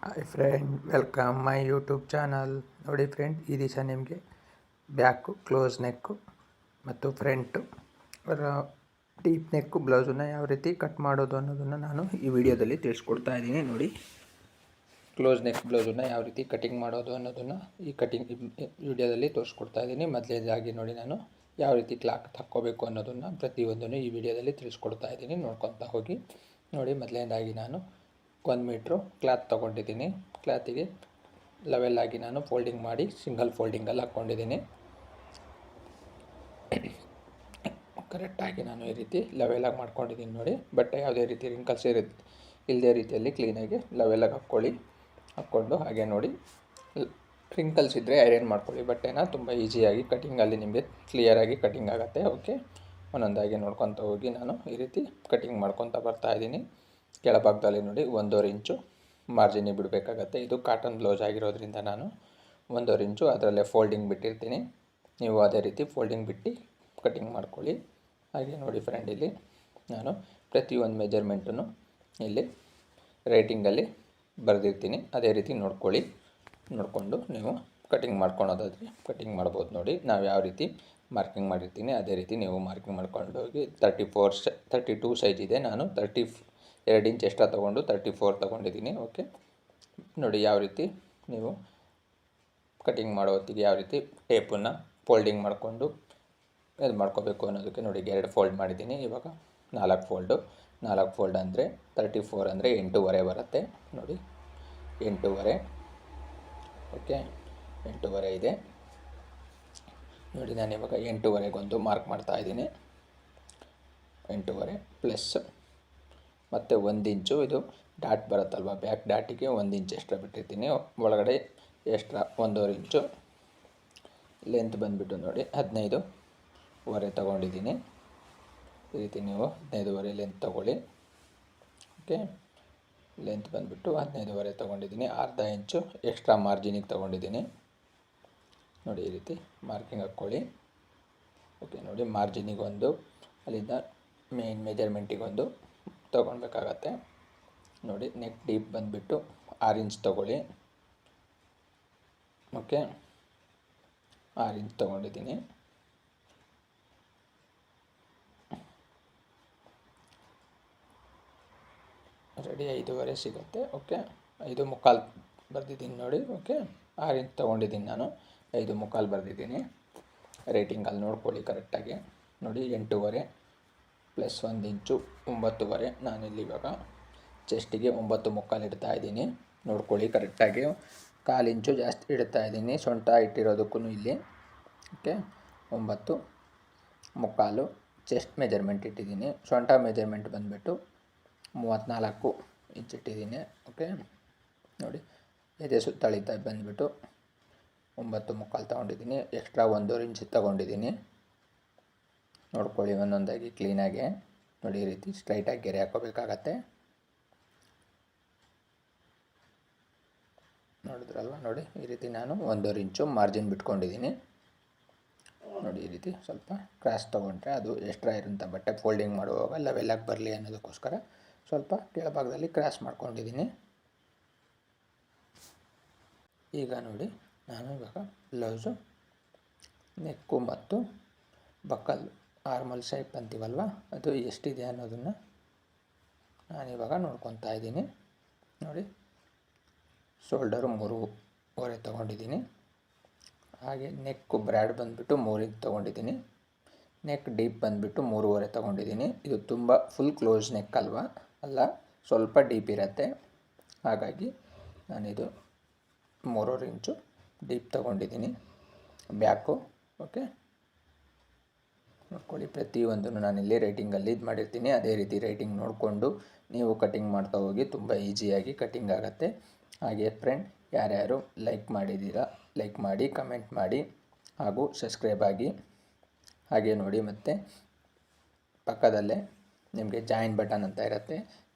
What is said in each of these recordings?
Hi friend, welcome my YouTube channel. ನೋಡಿ friend, ಈ ದಿವಸ ನಿಮಗೆ ಬ್ಯಾಕು, ಕ್ಲೋಸ್ ನೆಕ್ಕು ಮತ್ತು ಫ್ರಂಟು ಡೀಪ್ ನೆಕ್ಕು ಬ್ಲೌಸನ್ನು ಯಾವ ರೀತಿ ಕಟ್ ಮಾಡೋದು ಅನ್ನೋದನ್ನು ನಾನು ಈ ವಿಡಿಯೋದಲ್ಲಿ ತಿಳಿಸ್ಕೊಡ್ತಾ ಇದ್ದೀನಿ. ನೋಡಿ, ಕ್ಲೋಸ್ ನೆಕ್ ಬ್ಲೌಸನ್ನು ಯಾವ ರೀತಿ ಕಟಿಂಗ್ ಮಾಡೋದು ಅನ್ನೋದನ್ನು ಈ ವಿಡಿಯೋದಲ್ಲಿ ತೋರಿಸ್ಕೊಡ್ತಾ ಇದ್ದೀನಿ. ಮೊದಲನೇದಾಗಿ ನೋಡಿ, ನಾನು ಯಾವ ರೀತಿ ಕ್ಲಾತ್ ಹಾಕ್ಕೋಬೇಕು ಅನ್ನೋದನ್ನು ಪ್ರತಿಯೊಂದನ್ನು ಈ ವಿಡಿಯೋದಲ್ಲಿ ತಿಳಿಸ್ಕೊಡ್ತಾ ಇದ್ದೀನಿ. ನೋಡ್ಕೊತಾ ಹೋಗಿ. ನೋಡಿ, ಮೊದಲನೇದಾಗಿ ನಾನು 1 ಮೀಟ್ರು ಕ್ಲಾತ್ ತೊಗೊಂಡಿದ್ದೀನಿ. ಕ್ಲಾತಿಗೆ ಲೆವೆಲ್ ಆಗಿ ನಾನು ಫೋಲ್ಡಿಂಗ್ ಮಾಡಿ ಸಿಂಗಲ್ ಫೋಲ್ಡಿಂಗಲ್ಲಿ ಹಾಕ್ಕೊಂಡಿದ್ದೀನಿ. ಕರೆಕ್ಟಾಗಿ ನಾನು ಈ ರೀತಿ ಲೆವೆಲಾಗಿ ಮಾಡ್ಕೊಂಡಿದ್ದೀನಿ. ನೋಡಿ, ಬಟ್ಟೆ ಯಾವುದೇ ರೀತಿ ರಿಂಕಲ್ಸ್ ಇಲ್ಲದೇ ರೀತಿಯಲ್ಲಿ ಕ್ಲೀನಾಗಿ ಲೆವೆಲಾಗಿ ಹಾಕ್ಕೊಂಡು ಹಾಗೆ ನೋಡಿ, ರಿಂಕಲ್ಸ್ ಇದ್ದರೆ ಐರನ್ ಮಾಡ್ಕೊಳ್ಳಿ. ಬಟ್ಟೆನ ತುಂಬ ಈಸಿಯಾಗಿ ಕಟಿಂಗಲ್ಲಿ ನಿಮಗೆ ಕ್ಲಿಯರಾಗಿ ಕಟಿಂಗ್ ಆಗುತ್ತೆ. ಓಕೆ, ಒಂದೊಂದಾಗಿ ನೋಡ್ಕೊತ ಹೋಗಿ ನಾನು ಈ ರೀತಿ ಕಟಿಂಗ್ ಮಾಡ್ಕೊತ ಬರ್ತಾಯಿದ್ದೀನಿ. ಕೆಳಭಾಗದಲ್ಲಿ ನೋಡಿ 1.5 ಇಂಚು ಮಾರ್ಜಿನಿಗೆ ಬಿಡಬೇಕಾಗತ್ತೆ. ಇದು ಕಾಟನ್ ಬ್ಲೌಸ್ ಆಗಿರೋದ್ರಿಂದ ನಾನು 1.5 ಇಂಚು ಅದರಲ್ಲೇ ಫೋಲ್ಡಿಂಗ್ ಬಿಟ್ಟಿರ್ತೀನಿ. ನೀವು ಅದೇ ರೀತಿ ಫೋಲ್ಡಿಂಗ್ ಬಿಟ್ಟು ಕಟಿಂಗ್ ಮಾಡ್ಕೊಳ್ಳಿ. ಹಾಗೆ ನೋಡಿ ಫ್ರೆಂಡ್, ಇಲ್ಲಿ ನಾನು ಪ್ರತಿಯೊಂದು ಮೆಜರ್ಮೆಂಟನ್ನು ಇಲ್ಲಿ ರೈಟಿಂಗಲ್ಲಿ ಬರೆದಿರ್ತೀನಿ. ಅದೇ ರೀತಿ ನೋಡಿಕೊಂಡು ನೀವು ಕಟಿಂಗ್ ಮಾಡ್ಕೊಳೋದಾದರೆ ಕಟಿಂಗ್ ಮಾಡ್ಬೋದು. ನೋಡಿ, ನಾವು ಯಾವ ರೀತಿ ಮಾರ್ಕಿಂಗ್ ಮಾಡಿರ್ತೀನಿ ಅದೇ ರೀತಿ ನೀವು ಮಾರ್ಕಿಂಗ್ ಮಾಡ್ಕೊಂಡು ಹೋಗಿ. 32 ಸೈಜ್ ಇದೆ. ನಾನು 2 ಇಂಚ್ ಎಕ್ಸ್ಟ್ರಾ ತೊಗೊಂಡು 34 ತೊಗೊಂಡಿದ್ದೀನಿ. ಓಕೆ, ನೋಡಿ ಯಾವ ರೀತಿ ನೀವು ಕಟಿಂಗ್ ಮಾಡೋ ಹೊತ್ತಿಗೆ ಯಾವ ರೀತಿ ಟೇಪನ್ನು ಫೋಲ್ಡಿಂಗ್ ಮಾಡಿಕೊಂಡು ಇದು ಮಾಡ್ಕೋಬೇಕು ಅನ್ನೋದಕ್ಕೆ ನೋಡಿ 2 ಫೋಲ್ಡ್ ಮಾಡಿದ್ದೀನಿ. ಇವಾಗ 4 ಫೋಲ್ಡ್ ಅಂದರೆ 34 ಅಂದರೆ 8.5 ಬರುತ್ತೆ. ನೋಡಿ, 8.5. ಓಕೆ, 8.5 ಇದೆ. ನೋಡಿ, ನಾನು ಇವಾಗ 8.5 ಮಾರ್ಕ್ ಮಾಡ್ತಾಯಿದ್ದೀನಿ. 8.5 ಪ್ಲಸ್ ಮತ್ತು 1 ಇಂಚು ಇದು ಡಾಟ್ ಬರುತ್ತಲ್ವ, ಬ್ಯಾಕ್ ಡಾಟಿಗೆ 1 ಇಂಚ್ ಎಕ್ಸ್ಟ್ರಾ ಬಿಟ್ಟಿರ್ತೀನಿ. ಒಳಗಡೆ ಎಕ್ಸ್ಟ್ರಾ 1.5 ಇಂಚು ಲೆಂತ್ ಬಂದುಬಿಟ್ಟು ನೋಡಿ 15.5 ತೊಗೊಂಡಿದ್ದೀನಿ. ಈ ರೀತಿ ನೀವು 15.5 ಲೆಂತ್ ತೊಗೊಳ್ಳಿ. ಓಕೆ, ಲೆಂತ್ ಬಂದುಬಿಟ್ಟು 15.5 ತೊಗೊಂಡಿದ್ದೀನಿ. ಅರ್ಧ ಇಂಚು ಎಕ್ಸ್ಟ್ರಾ ಮಾರ್ಜಿನಿಗೆ ತೊಗೊಂಡಿದ್ದೀನಿ. ನೋಡಿ, ಈ ರೀತಿ ಮಾರ್ಕಿಂಗ್ ಹಾಕ್ಕೊಳ್ಳಿ. ಓಕೆ, ನೋಡಿ, ಮಾರ್ಜಿನಿಗೊಂದು, ಅಲ್ಲಿಂದ ಮೇನ್ ಮೆಜರ್ಮೆಂಟಿಗೊಂದು ತೊಗೊಳ್ಬೇಕಾಗತ್ತೆ. ನೋಡಿ, ನೆಕ್ ಡೀಪ್ ಬಂದುಬಿಟ್ಟು 6 ಇಂಚ್ ತೊಗೊಳ್ಳಿ. ಓಕೆ, 6 ಇಂಚ್ ತೊಗೊಂಡಿದ್ದೀನಿ. ರೆಡಿ 5.5 ಸಿಗುತ್ತೆ. ಓಕೆ, 5.25 ಬರೆದಿದ್ದೀನಿ ನೋಡಿ. ಓಕೆ, 6 ಇಂಚ್ ತೊಗೊಂಡಿದ್ದೀನಿ ನಾನು, 5.25 ಬರೆದಿದ್ದೀನಿ. ರೇಟಿಂಗಲ್ಲಿ ನೋಡ್ಕೊಳ್ಳಿ ಕರೆಕ್ಟಾಗಿ. ನೋಡಿ, 8.5 ಪ್ಲಸ್ 1 ಇಂಚು 9.5. ನಾನಿಲ್ಲಿ ಇವಾಗ ಚೆಸ್ಟಿಗೆ 9.25 ಇಡ್ತಾಯಿದ್ದೀನಿ. ನೋಡ್ಕೊಳ್ಳಿ ಕರೆಕ್ಟಾಗಿ. 1/4 ಇಂಚು ಜಾಸ್ತಿ ಇಡ್ತಾಯಿದ್ದೀನಿ ಸೊಂಟ ಇಟ್ಟಿರೋದಕ್ಕೂ ಇಲ್ಲಿ. ಓಕೆ, 9.25 ಚೆಸ್ಟ್ ಮೆಜರ್ಮೆಂಟ್ ಇಟ್ಟಿದ್ದೀನಿ. ಸೊಂಟ ಮೆಜರ್ಮೆಂಟ್ ಬಂದುಬಿಟ್ಟು 34 ಇಂಚ್ ಇಟ್ಟಿದ್ದೀನಿ. ಓಕೆ, ನೋಡಿ, ಎದೆ ಸುತ್ತಳಿತ ಬಂದುಬಿಟ್ಟು 9.25 ತೊಗೊಂಡಿದ್ದೀನಿ. ಎಕ್ಸ್ಟ್ರಾ 1.5 ಇಂಚ್ ತೊಗೊಂಡಿದ್ದೀನಿ. ನೋಡ್ಕೊಳ್ಳಿ ಒಂದೊಂದಾಗಿ ಕ್ಲೀನಾಗಿ. ನೋಡಿ, ಈ ರೀತಿ ಸ್ಟ್ರೈಟಾಗಿ ಗೆರೆ ಹಾಕೋಬೇಕಾಗತ್ತೆ. ನೋಡಿದ್ರಲ್ವ? ನೋಡಿ, ಈ ರೀತಿ ನಾನು 1.5 ಇಂಚು ಮಾರ್ಜಿನ್ ಬಿಟ್ಕೊಂಡಿದ್ದೀನಿ. ನೋಡಿ, ಈ ರೀತಿ ಸ್ವಲ್ಪ ಕ್ರಾಸ್ ತೊಗೊಂಡ್ರೆ ಅದು ಎಕ್ಸ್ಟ್ರಾ ಇರೋಂಥ ಬಟ್ಟೆ ಫೋಲ್ಡಿಂಗ್ ಮಾಡುವಾಗ ಲೆವೆಲಾಗಿ ಬರಲಿ ಅನ್ನೋದಕ್ಕೋಸ್ಕರ ಸ್ವಲ್ಪ ಕೆಳಭಾಗದಲ್ಲಿ ಕ್ರಾಸ್ ಮಾಡ್ಕೊಂಡಿದ್ದೀನಿ. ಈಗ ನೋಡಿ, ನಾನು ಇವಾಗ ಬ್ಲೌಸು ನೆಕ್ಕು ಮತ್ತು ಬಕ್ಕಲ್ ಆರ್ಮಲ್ ಶೇಪ್ ಅಂತೀವಲ್ವ, ಅದು ಎಷ್ಟಿದೆ ಅನ್ನೋದನ್ನು ನಾನಿವಾಗ ನೋಡ್ಕೊತಾ ಇದ್ದೀನಿ. ನೋಡಿ, ಶೋಲ್ಡರು 3.5 ತೊಗೊಂಡಿದ್ದೀನಿ. ಹಾಗೆ ನೆಕ್ಕು ಬ್ರ್ಯಾಡ್ ಬಂದುಬಿಟ್ಟು 3 ಇಂಚ್ ತೊಗೊಂಡಿದ್ದೀನಿ. ನೆಕ್ ಡೀಪ್ ಬಂದುಬಿಟ್ಟು 3.5 ತೊಗೊಂಡಿದ್ದೀನಿ. ಇದು ತುಂಬ ಫುಲ್ ಕ್ಲೋಸ್ ನೆಕ್ ಅಲ್ಲ, ಸ್ವಲ್ಪ ಡೀಪ್ ಇರುತ್ತೆ. ಹಾಗಾಗಿ ನಾನಿದು 3.5 ಇಂಚು ಡೀಪ್ ತೊಗೊಂಡಿದ್ದೀನಿ ಬ್ಯಾಕು. ಓಕೆ, ನೋಡ್ಕೊಳ್ಳಿ, ಪ್ರತಿಯೊಂದನ್ನು ನಾನಿಲ್ಲಿ ರೈಟಿಂಗಲ್ಲಿ ಇದು ಮಾಡಿರ್ತೀನಿ. ಅದೇ ರೀತಿ ರೈಟಿಂಗ್ ನೋಡಿಕೊಂಡು ನೀವು ಕಟಿಂಗ್ ಮಾಡ್ತಾ ಹೋಗಿ, ತುಂಬ ಈಸಿಯಾಗಿ ಕಟಿಂಗ್ ಆಗುತ್ತೆ. ಹಾಗೆ ಫ್ರೆಂಡ್, ಯಾರ್ಯಾರು ಲೈಕ್ ಮಾಡಿದ್ದೀರಾ ಲೈಕ್ ಮಾಡಿ, ಕಮೆಂಟ್ ಮಾಡಿ ಹಾಗೂ ಸಬ್ಸ್ಕ್ರೈಬ್ ಆಗಿ. ಹಾಗೆ ನೋಡಿ, ಮತ್ತು ಪಕ್ಕದಲ್ಲೇ ನಿಮಗೆ ಜಾಯಿನ್ ಬಟನ್ ಅಂತ ಇರುತ್ತೆ.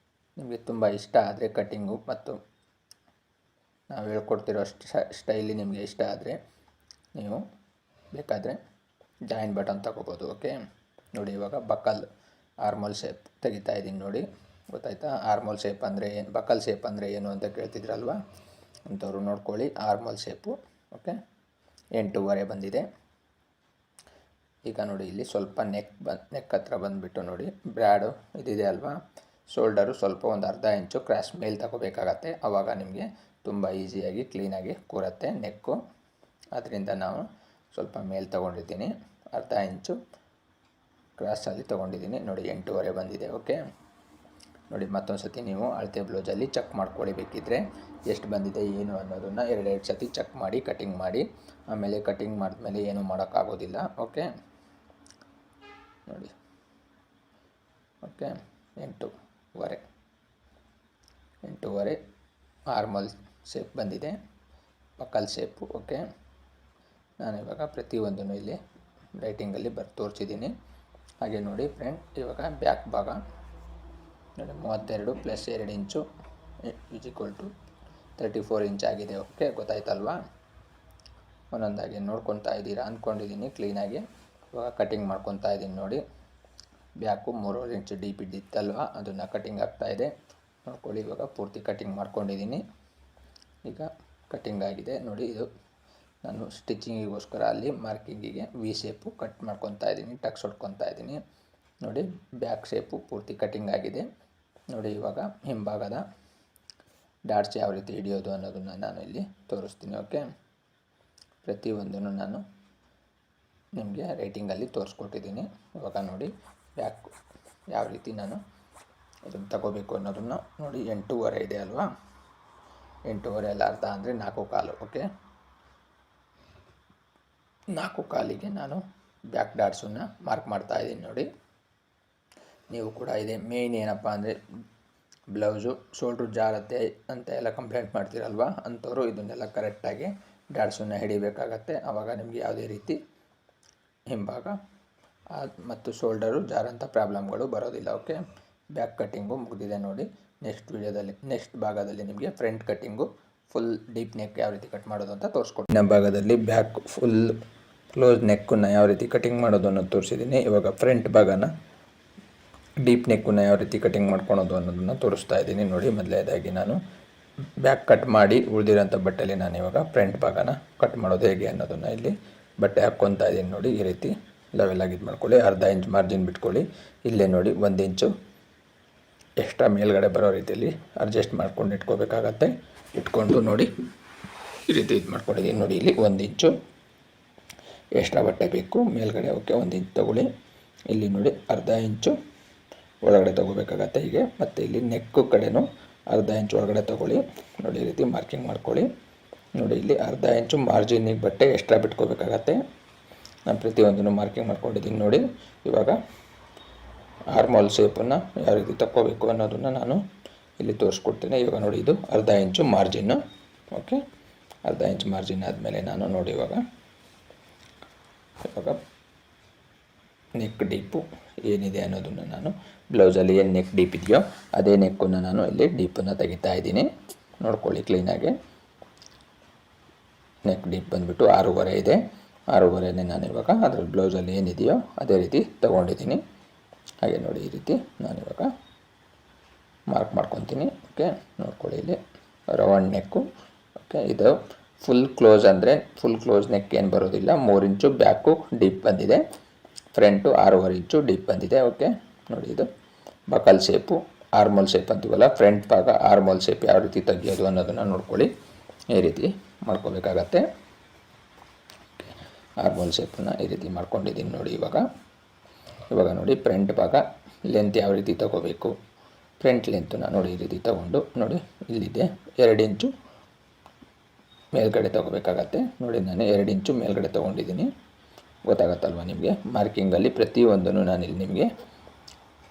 ನಿಮಗೆ ತುಂಬ ಇಷ್ಟ ಆದರೆ ಕಟಿಂಗು ಮತ್ತು ನಾವು ಹೇಳ್ಕೊಡ್ತಿರೋ ಸ್ಟೈಲಿ ನಿಮಗೆ ಇಷ್ಟ ಆದರೆ ನೀವು ಬೇಕಾದರೆ ಜಾಯಿನ್ ಬಟನ್ ತಗೋಬೋದು. ಓಕೆ, ನೋಡಿ, ಇವಾಗ ಬಕ್ಕಲ್ ಆರ್ಮಲ್ ಶೇಪ್ ತೆಗಿತಾ ಇದ್ದೀನಿ ನೋಡಿ. ಗೊತ್ತಾಯ್ತಾ? ಆರ್ಮೋಲ್ ಶೇಪ್ ಅಂದರೆ ಏನು, ಬಕಲ್ ಶೇಪ್ ಅಂದರೆ ಏನು ಅಂತ ಕೇಳ್ತಿದ್ರಲ್ವ, ಅಂಥವ್ರು ನೋಡ್ಕೊಳ್ಳಿ. ಆರ್ಮೋಲ್ ಶೇಪು ಓಕೆ 8.5 ಬಂದಿದೆ. ಈಗ ನೋಡಿ ಇಲ್ಲಿ ಸ್ವಲ್ಪ ನೆಕ್ ಹತ್ರ ಬಂದುಬಿಟ್ಟು ನೋಡಿ ಬ್ರ್ಯಾಡು ಇದಿದೆ ಅಲ್ವಾ, ಶೋಲ್ಡರು ಸ್ವಲ್ಪ ಒಂದು ಅರ್ಧ ಇಂಚು ಕ್ರಾಸ್ ಮೇಲೆ ತಗೋಬೇಕಾಗತ್ತೆ. ಆವಾಗ ನಿಮಗೆ ತುಂಬ ಈಸಿಯಾಗಿ ಕ್ಲೀನಾಗಿ ಕೂರತ್ತೆ ನೆಕ್ಕು. ಅದರಿಂದ ನಾವು ಸ್ವಲ್ಪ ಮೇಲೆ ತೊಗೊಂಡಿದ್ದೀನಿ, ಅರ್ಧ ಇಂಚು ಕ್ರಾಸಲ್ಲಿ ತೊಗೊಂಡಿದ್ದೀನಿ. ನೋಡಿ 8.5 ಬಂದಿದೆ. ಓಕೆ ನೋಡಿ, ಮತ್ತೊಂದು ಸತಿ ನೀವು ಅಳತೆ ಬ್ಲೌಸಲ್ಲಿ ಚೆಕ್ ಮಾಡ್ಕೊಳ್ಳಿ, ಬೇಕಿದ್ದರೆ ಎಷ್ಟು ಬಂದಿದೆ ಏನು ಅನ್ನೋದನ್ನು 2 ಸತಿ ಚೆಕ್ ಮಾಡಿ ಕಟಿಂಗ್ ಮಾಡಿ. ಆಮೇಲೆ ಕಟಿಂಗ್ ಮಾಡಿದ್ಮೇಲೆ ಏನೂ ಮಾಡೋಕ್ಕಾಗೋದಿಲ್ಲ. ಓಕೆ ನೋಡಿ, ಓಕೆ 8.5 ಆರ್ಮಲ್ ಶೇಪ್ ಬಂದಿದೆ, ಬಕಲ್ ಶೇಪು. ಓಕೆ ನಾನಿವಾಗ ಪ್ರತಿಯೊಂದನ್ನು ಇಲ್ಲಿ ರೈಟಿಂಗಲ್ಲಿ ತೋರಿಸಿದ್ದೀನಿ. ಹಾಗೆ ನೋಡಿ ಫ್ರೆಂಡ್, ಇವಾಗ ಬ್ಯಾಕ್ ಭಾಗ ನೋಡಿ 32 + 2 ಇಂಚು = 34 ಇಂಚ್ ಆಗಿದೆ. ಓಕೆ ಗೊತ್ತಾಯ್ತಲ್ವಾ? ಒಂದೊಂದಾಗಿ ನೋಡ್ಕೊತಾ ಇದ್ದೀರಾ ಅಂದ್ಕೊಂಡಿದ್ದೀನಿ ಕ್ಲೀನಾಗಿ. ಇವಾಗ ಕಟಿಂಗ್ ಮಾಡ್ಕೊತಾ ಇದ್ದೀನಿ ನೋಡಿ. ಬ್ಯಾಕು 3.5 ಇಂಚು ಡೀಪ್ ಇದ್ದಿತ್ತಲ್ವ, ಅದನ್ನು ಕಟಿಂಗ್ ಆಗ್ತಾಯಿದೆ ನೋಡ್ಕೊಳ್ಳಿ. ಇವಾಗ ಪೂರ್ತಿ ಕಟಿಂಗ್ ಮಾಡ್ಕೊಂಡಿದ್ದೀನಿ. ಈಗ ಕಟಿಂಗ್ ಆಗಿದೆ ನೋಡಿ. ಇದು ನಾನು ಸ್ಟಿಚಿಂಗಿಗೋಸ್ಕರ ಅಲ್ಲಿ ಮಾರ್ಕಿಂಗಿಗೆ ವಿ ಶೇಪು ಕಟ್ ಮಾಡ್ಕೊತಾ ಇದ್ದೀನಿ, ಟಕ್ಸ್ ಹೊಡ್ಕೊತಾ ಇದ್ದೀನಿ ನೋಡಿ. ಬ್ಯಾಕ್ ಶೇಪು ಪೂರ್ತಿ ಕಟಿಂಗ್ ಆಗಿದೆ ನೋಡಿ. ಇವಾಗ ಹಿಂಭಾಗದ ಡಾಟ್ಸ್ ಯಾವ ರೀತಿ ಹಿಡಿಯೋದು ಅನ್ನೋದನ್ನು ನಾನು ಇಲ್ಲಿ ತೋರಿಸ್ತೀನಿ. ಓಕೆ ಪ್ರತಿಯೊಂದನ್ನು ನಾನು ನಿಮಗೆ ರೈಟಿಂಗಲ್ಲಿ ತೋರಿಸ್ಕೊಟ್ಟಿದ್ದೀನಿ. ಇವಾಗ ನೋಡಿ ಬ್ಯಾಕ್ ಯಾವ ರೀತಿ ನಾನು ಇದನ್ನು ತಗೋಬೇಕು ಅನ್ನೋದನ್ನು ನೋಡಿ. 8.5 ಇದೆ ಅಲ್ವಾ, 8.5 ಅಲ್ಲ, ಅರ್ಧ ಅಂದರೆ 4.25. ಓಕೆ 4.25ಗೆ ನಾನು ಬ್ಯಾಕ್ ಡಾಟ್ಸನ್ನು ಮಾರ್ಕ್ ಮಾಡ್ತಾಯಿದ್ದೀನಿ ನೋಡಿ. ನೀವು ಕೂಡ ಇದೆ ಮೇಯ್ನ್ ಏನಪ್ಪ ಅಂದರೆ ಬ್ಲೌಸು ಶೋಲ್ಡ್ರು ಜಾರತ್ತೆ ಅಂತ ಎಲ್ಲ ಕಂಪ್ಲೇಂಟ್ ಮಾಡ್ತೀರಲ್ವ, ಅಂಥವ್ರು ಇದನ್ನೆಲ್ಲ ಕರೆಕ್ಟಾಗಿ ಡಾಟ್ಸನ್ನು ಹಿಡಿಬೇಕಾಗತ್ತೆ. ಆವಾಗ ನಿಮಗೆ ಯಾವುದೇ ರೀತಿ ಹಿಂಭಾಗ ಮತ್ತು ಶೋಲ್ಡರು ಜಾರಂಥ ಪ್ರಾಬ್ಲಮ್ಗಳು ಬರೋದಿಲ್ಲ. ಓಕೆ ಬ್ಯಾಕ್ ಕಟ್ಟಿಂಗು ಮುಗಿದಿದೆ ನೋಡಿ. ನೆಕ್ಸ್ಟ್ ಭಾಗದಲ್ಲಿ ನಿಮಗೆ front cutting full deep neck ಯಾವ ರೀತಿ ಕಟ್ ಮಾಡೋದು ಅಂತ ತೋರಿಸ್ಕೊಡ್ತೀನಿ. ನಮ್ಮ ಭಾಗದಲ್ಲಿ ಬ್ಯಾಕ್ ಫುಲ್ ಕ್ಲೋಸ್ ನೆಕ್ಕನ್ನು ಯಾವ ರೀತಿ ಕಟಿಂಗ್ ಮಾಡೋದು ಅನ್ನೋದು ತೋರಿಸಿದ್ದೀನಿ. ಇವಾಗ ಫ್ರಂಟ್ ಭಾಗನ ಡೀಪ್ ನೆಕ್ಕನ್ನು ಯಾವ ರೀತಿ ಕಟಿಂಗ್ ಮಾಡ್ಕೊಳೋದು ಅನ್ನೋದನ್ನು ತೋರಿಸ್ತಾ ಇದ್ದೀನಿ ನೋಡಿ. ಮೊದಲನೇದಾಗಿ ನಾನು ಬ್ಯಾಕ್ ಕಟ್ ಮಾಡಿ ಉಳಿದಿರೋಂಥ ಬಟ್ಟೆಯಲ್ಲಿ ನಾನು ಇವಾಗ ಫ್ರಂಟ್ ಭಾಗನ ಕಟ್ ಮಾಡೋದು ಹೇಗೆ ಅನ್ನೋದನ್ನು ಇಲ್ಲಿ ಬಟ್ಟೆ ಹಾಕ್ಕೊತಾ ಇದ್ದೀನಿ ನೋಡಿ. ಈ ರೀತಿ ಲೆವೆಲಾಗಿ ಇದು ಮಾಡ್ಕೊಳ್ಳಿ. ಅರ್ಧ ಇಂಚ್ ಮಾರ್ಜಿನ್ ಬಿಟ್ಕೊಳ್ಳಿ. ಇಲ್ಲೇ ನೋಡಿ 1 ಇಂಚು ಎಕ್ಸ್ಟ್ರಾ ಮೇಲ್ಗಡೆ ಬರೋ ರೀತಿಯಲ್ಲಿ ಅಡ್ಜಸ್ಟ್ ಮಾಡ್ಕೊಂಡು ಇಟ್ಕೋಬೇಕಾಗತ್ತೆ. ಇಟ್ಕೊಂಡು ನೋಡಿ ಈ ರೀತಿ ಇದು ಮಾಡ್ಕೊಂಡಿದ್ದೀನಿ ನೋಡಿ. ಇಲ್ಲಿ 1 ಇಂಚು ಎಕ್ಸ್ಟ್ರಾ ಬಟ್ಟೆ ಬೇಕು ಮೇಲ್ಗಡೆ. ಓಕೆ 1 ಇಂಚ್ ತೊಗೊಳ್ಳಿ. ಇಲ್ಲಿ ನೋಡಿ ಅರ್ಧ ಇಂಚು ಒಳಗಡೆ ತೊಗೋಬೇಕಾಗತ್ತೆ ಹೀಗೆ. ಮತ್ತು ಇಲ್ಲಿ ನೆಕ್ಕು ಕಡೆನೂ ಅರ್ಧ ಇಂಚು ಒಳಗಡೆ ತೊಗೊಳ್ಳಿ ನೋಡಿ. ಈ ರೀತಿ ಮಾರ್ಕಿಂಗ್ ಮಾಡ್ಕೊಳ್ಳಿ ನೋಡಿ. ಇಲ್ಲಿ ಅರ್ಧ ಇಂಚು ಮಾರ್ಜಿನಿಗೆ ಬಟ್ಟೆ ಎಕ್ಸ್ಟ್ರಾ ಬಿಟ್ಕೋಬೇಕಾಗತ್ತೆ. ನಾನು ಪ್ರತಿಯೊಂದನ್ನು ಮಾರ್ಕಿಂಗ್ ಮಾಡ್ಕೊಂಡಿದ್ದೀನಿ ನೋಡಿ. ಇವಾಗ ಆರ್ಮೋಲ್ ಶೇಪನ್ನು ಯಾವ ರೀತಿ ತಗೋಬೇಕು ಅನ್ನೋದನ್ನು ನಾನು ಇಲ್ಲಿ ತೋರಿಸ್ಕೊಡ್ತೀನಿ. ಇವಾಗ ನೋಡಿ ಇದು ಅರ್ಧ ಇಂಚು ಮಾರ್ಜಿನ್ನು. ಓಕೆ ಅರ್ಧ ಇಂಚು ಮಾರ್ಜಿನ್ ಆದಮೇಲೆ ನಾನು ನೋಡಿ ಇವಾಗ ನೆಕ್ ಡೀಪು ಏನಿದೆ ಅನ್ನೋದನ್ನು ನಾನು ಬ್ಲೌಸಲ್ಲಿ ಏನು ನೆಕ್ ಡೀಪ್ ಇದೆಯೋ ಅದೇ ನೆಕ್ಕನ್ನು ನಾನು ಇಲ್ಲಿ ಡೀಪನ್ನು ತೆಗಿತಾ ಇದ್ದೀನಿ ನೋಡ್ಕೊಳ್ಳಿ ಕ್ಲೀನಾಗಿ. ನೆಕ್ ಡೀಪ್ ಬಂದುಬಿಟ್ಟು 6.5 ಇದೆ. 6.5ನೇ ನಾನು ಇವಾಗ ಅದರ ಬ್ಲೌಸಲ್ಲಿ ಏನಿದೆಯೋ ಅದೇ ರೀತಿ ತೊಗೊಂಡಿದ್ದೀನಿ. ಹಾಗೆ ನೋಡಿ ಈ ರೀತಿ ನಾನಿವಾಗ ಮಾರ್ಕ್ ಮಾಡ್ಕೊತೀನಿ. ಓಕೆ ನೋಡ್ಕೊಳ್ಳಿ ಇಲ್ಲಿ ರೌಂಡ್ ನೆಕ್ಕು. ಓಕೆ ಇದು ಫುಲ್ ಕ್ಲೋಸ್ ಅಂದರೆ ಫುಲ್ ಕ್ಲೋಸ್ ನೆಕ್ ಏನು ಬರೋದಿಲ್ಲ. 3 ಇಂಚು ಬ್ಯಾಕು ಡೀಪ್ ಬಂದಿದೆ, ಫ್ರಂಟು 6.5 ಇಂಚು ಡೀಪ್ ಬಂದಿದೆ. ಓಕೆ ನೋಡಿ ಇದು ಬಕಲ್ ಶೇಪು ಆರ್ಮೋಲ್ ಶೇಪ್ ಅಂತೀವಲ್ಲ, ಫ್ರಂಟ್ ಭಾಗ ಆರ್ಮೋಲ್ ಶೇಪ್ ಯಾವ ರೀತಿ ತೆಗಿಯೋದು ಅನ್ನೋದನ್ನು ನೋಡ್ಕೊಳ್ಳಿ. ಈ ರೀತಿ ಮಾಡ್ಕೋಬೇಕಾಗತ್ತೆ. ಆರ್ಮೋಲ್ ಶೇಪನ್ನು ಈ ರೀತಿ ಮಾಡ್ಕೊಂಡಿದ್ದೀನಿ ನೋಡಿ. ಇವಾಗ ನೋಡಿ ಫ್ರಂಟ್ ಭಾಗ ಲೆಂತ್ ಯಾವ ರೀತಿ ತೊಗೋಬೇಕು. ಫ್ರಂಟ್ ಲೆಂತನ್ನು ನೋಡಿ ಈ ರೀತಿ ತೊಗೊಂಡು ನೋಡಿ ಇಲ್ಲಿದೆ 2 ಇಂಚು ಮೇಲ್ಗಡೆ ತೊಗೋಬೇಕಾಗತ್ತೆ ನೋಡಿ. ನಾನು 2 ಇಂಚು ಮೇಲ್ಗಡೆ ತೊಗೊಂಡಿದ್ದೀನಿ. ಗೊತ್ತಾಗತ್ತಲ್ವ ನಿಮಗೆ. ಮಾರ್ಕಿಂಗಲ್ಲಿ ಪ್ರತಿಯೊಂದನ್ನು ನಾನಿಲ್ಲಿ ನಿಮಗೆ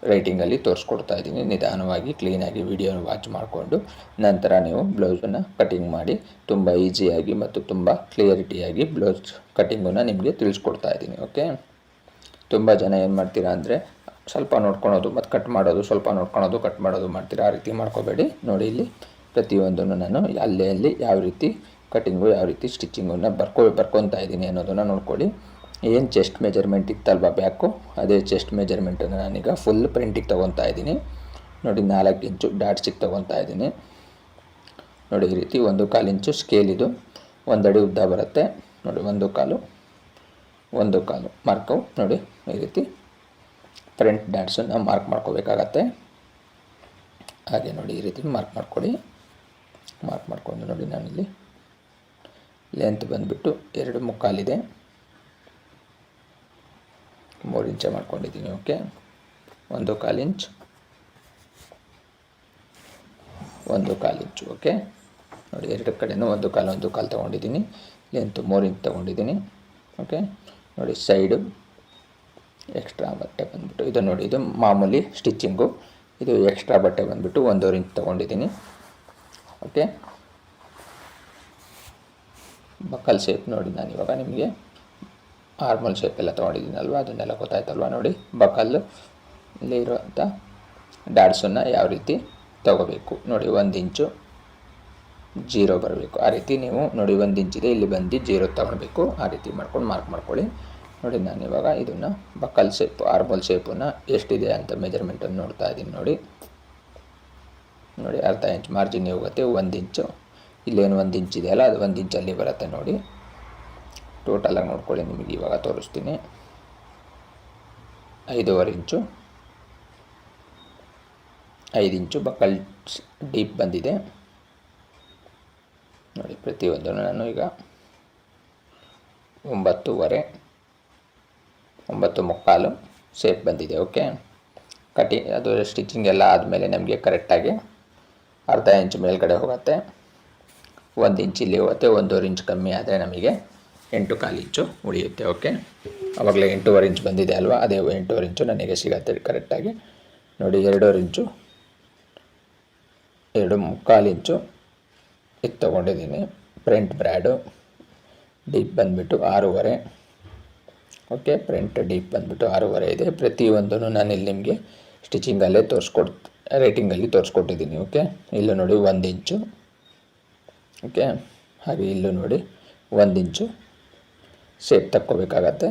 ರೈಟಿಂಗಲ್ಲಿ ತೋರಿಸ್ಕೊಡ್ತಾ ಇದ್ದೀನಿ. ನಿಧಾನವಾಗಿ ಕ್ಲೀನಾಗಿ ವಿಡಿಯೋನ ವಾಚ್ ಮಾಡಿಕೊಂಡು ನಂತರ ನೀವು ಬ್ಲೌಸನ್ನು ಕಟಿಂಗ್ ಮಾಡಿ ತುಂಬ ಈಸಿಯಾಗಿ ಮತ್ತು ತುಂಬ ಕ್ಲಿಯರಿಟಿಯಾಗಿ ಬ್ಲೌಸ್ ಕಟಿಂಗನ್ನು ನಿಮಗೆ ತಿಳಿಸ್ಕೊಡ್ತಾ ಇದ್ದೀನಿ. ಓಕೆ ತುಂಬ ಜನ ಏನು ಮಾಡ್ತೀರಾ ಅಂದರೆ ಸ್ವಲ್ಪ ನೋಡ್ಕೊಳೋದು ಮತ್ತು ಕಟ್ ಮಾಡೋದು, ಸ್ವಲ್ಪ ನೋಡ್ಕೊಳೋದು ಕಟ್ ಮಾಡೋದು ಮಾಡ್ತೀರಾ. ಆ ರೀತಿ ಮಾಡ್ಕೋಬೇಡಿ ನೋಡಿ. ಇಲ್ಲಿ ಪ್ರತಿಯೊಂದನ್ನು ನಾನು ಅಲ್ಲಿ ಯಾವ ರೀತಿ ಕಟಿಂಗು ಯಾವ ರೀತಿ ಸ್ಟಿಚಿಂಗನ್ನು ಬರ್ಕೊತಾ ಇದ್ದೀನಿ ಅನ್ನೋದನ್ನು ನೋಡ್ಕೊಳ್ಳಿ. ಏನು ಚೆಸ್ಟ್ ಮೆಜರ್ಮೆಂಟ್ ಇತ್ತಲ್ವ ಬ್ಯಾಕು, ಅದೇ ಚೆಸ್ಟ್ ಮೆಜರ್ಮೆಂಟನ್ನು ನಾನೀಗ ಫುಲ್ ಪ್ರಿಂಟಿಗೆ ತೊಗೊತಾ ಇದ್ದೀನಿ. ನೋಡಿ 4 ಇಂಚು ಡಾಟ್ಸಿಗೆ ತೊಗೊತಾ ಇದ್ದೀನಿ. ನೋಡಿ ಈ ರೀತಿ 1/4 ಇಂಚು ಸ್ಕೇಲ್ ಇದು, 1 ಅಡಿ ಉದ್ದ ಬರುತ್ತೆ ನೋಡಿ. 1/4 ಮಾರ್ಕು ನೋಡಿ ಈ ರೀತಿ ಫ್ರಂಟ್ ಡಾಟ್ಸನ್ನು ಮಾರ್ಕ್ ಮಾಡ್ಕೋಬೇಕಾಗತ್ತೆ. ಹಾಗೆ ನೋಡಿ ಈ ರೀತಿ ಮಾರ್ಕ್ ಮಾಡ್ಕೊಳ್ಳಿ. ಮಾರ್ಕ್ ಮಾಡಿಕೊಂಡು ನೋಡಿ ನಾನಿಲ್ಲಿ ಲೆಂತ್ ಬಂದುಬಿಟ್ಟು 2/4 ಇದೆ, 3 ಇಂಚೆ ಮಾಡ್ಕೊಂಡಿದ್ದೀನಿ. ಓಕೆ, 1/4 ಇಂಚ್, 1/4 ಇಂಚು. ಓಕೆ ನೋಡಿ ಎರಡು ಕಡೆಯೂ 1/4 ತೊಗೊಂಡಿದ್ದೀನಿ. ಲೆಂತ್ 3 ಇಂಚ್ ತೊಗೊಂಡಿದ್ದೀನಿ. ಓಕೆ ನೋಡಿ ಸೈಡು ಎಕ್ಸ್ಟ್ರಾ ಬಟ್ಟೆ ಬಂದುಬಿಟ್ಟು ಇದು ನೋಡಿ, ಇದು ಮಾಮೂಲಿ ಸ್ಟಿಚ್ಚಿಂಗು. ಇದು ಎಕ್ಸ್ಟ್ರಾ ಬಟ್ಟೆ ಬಂದುಬಿಟ್ಟು 1.5 ಇಂಚ್ ತೊಗೊಂಡಿದ್ದೀನಿ. ಓಕೆ, ಬಕ್ಕಲ್ ಶೇಪ್ ನೋಡಿ ನಾನು ಇವಾಗ ನಿಮಗೆ ಆರ್ಮಲ್ ಶೇಪ್ ಎಲ್ಲ ತೊಗೊಂಡಿದ್ದೀನಲ್ವ, ಅದನ್ನೆಲ್ಲ ಗೊತ್ತಾಯ್ತಲ್ವ. ನೋಡಿ ಬಕ್ಕಲ್ಲಿ ಇರುವಂಥ ಡಾಟ್ಸನ್ನು ಯಾವ ರೀತಿ ತೊಗೋಬೇಕು ನೋಡಿ. 1 ಇಂಚು 0 ಬರಬೇಕು. ಆ ರೀತಿ ನೀವು ನೋಡಿ 1 ಇಂಚಿದೆ, ಇಲ್ಲಿ ಬಂದು 0 ತೊಗೊಳ್ಬೇಕು. ಆ ರೀತಿ ಮಾಡ್ಕೊಂಡು ಮಾರ್ಕ್ ಮಾಡ್ಕೊಳ್ಳಿ. ನೋಡಿ ನಾನು ಇವಾಗ ಇದನ್ನು ಬಕ್ಕಲ್ ಶೇಪ್ ಆರ್ಮಲ್ ಶೇಪನ್ನು ಎಷ್ಟಿದೆ ಅಂತ ಮೆಜರ್ಮೆಂಟನ್ನು ನೋಡ್ತಾ ಇದ್ದೀನಿ. ನೋಡಿ ಅರ್ಧ ಇಂಚ್ ಮಾರ್ಜಿನ್ ಹೋಗುತ್ತೆ. 1 ಇಂಚು ಇಲ್ಲೇನು 1 ಇಂಚ್ ಇದೆಯಲ್ಲ, ಅದು 1 ಇಂಚಲ್ಲಿ ಬರುತ್ತೆ ನೋಡಿ. ಟೋಟಲಾಗಿ ನೋಡ್ಕೊಳ್ಳಿ, ನಿಮಗೆ ಇವಾಗ ತೋರಿಸ್ತೀನಿ. 5.5 ಇಂಚು, 5 ಇಂಚು ಬಕ್ಕಲ್ ಡೀಪ್ ಬಂದಿದೆ ನೋಡಿ. ಪ್ರತಿಯೊಂದನ್ನು ನಾನು ಈಗ 9.25 9.25 ಶೇಪ್ ಬಂದಿದೆ. ಓಕೆ, ಅದು ಸ್ಟಿಚಿಂಗ್ ಎಲ್ಲ ಆದಮೇಲೆ ನಮಗೆ ಕರೆಕ್ಟಾಗಿ ಅರ್ಧ ಇಂಚ್ ಮೇಲ್ಗಡೆ ಹೋಗುತ್ತೆ, 1 ಇಂಚ್ ಇಲ್ಲಿ ಹೋಗುತ್ತೆ. 1.5 ಇಂಚ್ ಕಮ್ಮಿ ಆದರೆ ನಮಗೆ 8.25 ಇಂಚು ಉಳಿಯುತ್ತೆ. ಓಕೆ, ಆವಾಗಲೇ 8.25 ಇಂಚ್ ಬಂದಿದೆ ಅಲ್ವಾ, ಅದೇ 8.25 ಇಂಚು ನನಗೆ ಸಿಗುತ್ತೆ ಕರೆಕ್ಟಾಗಿ. ನೋಡಿ 2.25 ಇಂಚು, 2.25 ಇಂಚು ಇದು ತೊಗೊಂಡಿದ್ದೀನಿ. ಫ್ರಂಟ್ ಬ್ರ್ಯಾಡು ಡೀಪ್ ಬಂದುಬಿಟ್ಟು 6.5. ಓಕೆ, ಫ್ರಂಟ್ ಡೀಪ್ ಬಂದುಬಿಟ್ಟು 6.5 ಇದೆ. ಪ್ರತಿಯೊಂದೂ ನಾನು ಇಲ್ಲಿ ನಿಮಗೆ ಸ್ಟಿಚಿಂಗಲ್ಲೇ ರೇಟಿಂಗಲ್ಲಿ ತೋರಿಸ್ಕೊಟ್ಟಿದ್ದೀನಿ. ಓಕೆ, ಇಲ್ಲೂ ನೋಡಿ 1 ಇಂಚು. ಓಕೆ, ಹಾಗೆ ಇಲ್ಲೂ ನೋಡಿ 1 ಇಂಚು ಶೇಪ್ ತಕ್ಕೋಬೇಕಾಗತ್ತೆ.